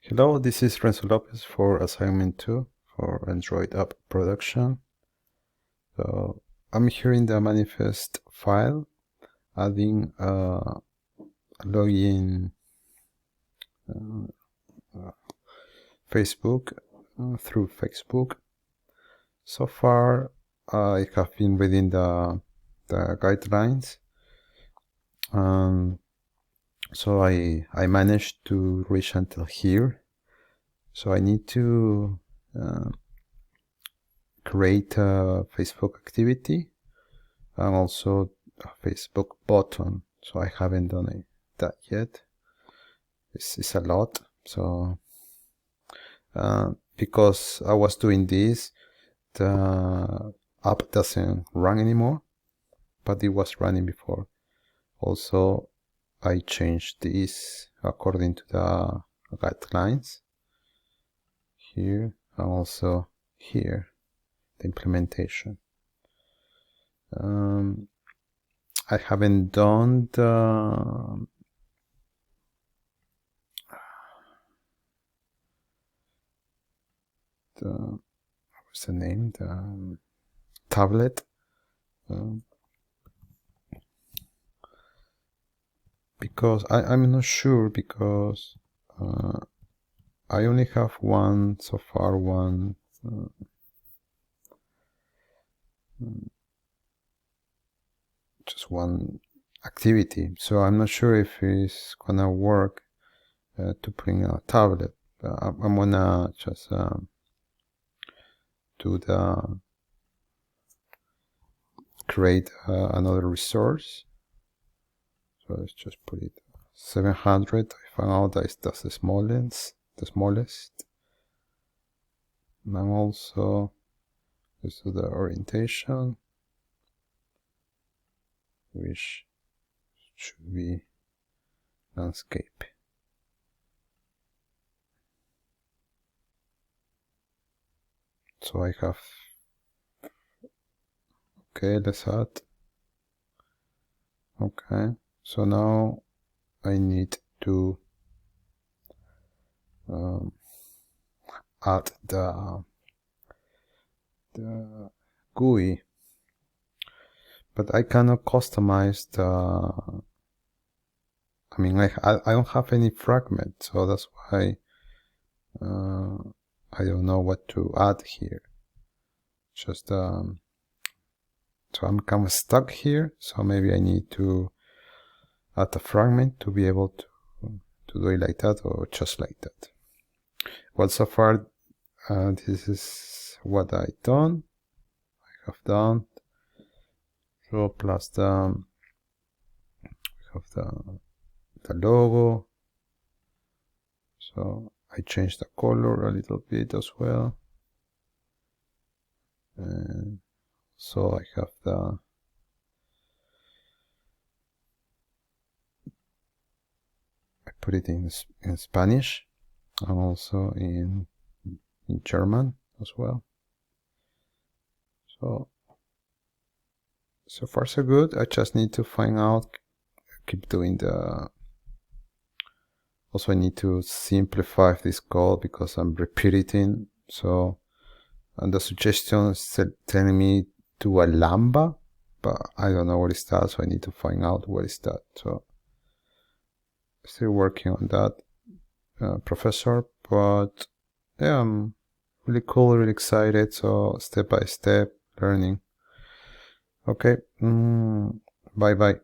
Hello, this is Renzo Lopez for assignment 2 for Android app production. So I'm here in the manifest file adding a login Facebook through Facebook. So far I have been reading the guidelines. So I managed to reach until here. So I need to create a Facebook activity and also a Facebook button. So I haven't done that yet. This is a lot. So because I was doing this, the app doesn't run anymore, but it was running before. Also, I changed this according to the guidelines here and also here, the implementation. I haven't done what's the name, the tablet, because I'm not sure, because I only have one so far, just one activity, so I'm not sure if it's gonna work to bring a tablet. I'm gonna just do the create another resource. So let's just put it 700. I found out that that's the smallest. And also let's do the orientation, which should be landscape. So I have, okay, let's add. Okay, so now I need to add the GUI, but I cannot customize the, I mean, I don't have any fragment, so that's why I don't know what to add here. Just so I'm kind of stuck here, so maybe I need to add a fragment to be able to do it like that, or just like that. Well, so far this is what I have done. So plus the we have the logo. So I changed the color a little bit as well, and so I have I put it in Spanish and also in German as well. So far so good. I just need to find out, keep doing also I need to simplify this code because I'm repeating. So, and the suggestion is telling me do a lambda, but I don't know what is that, so I need to find out what is that. So still working on that, professor, but yeah, I'm really cool, really excited. So step by step learning. Okay, bye bye.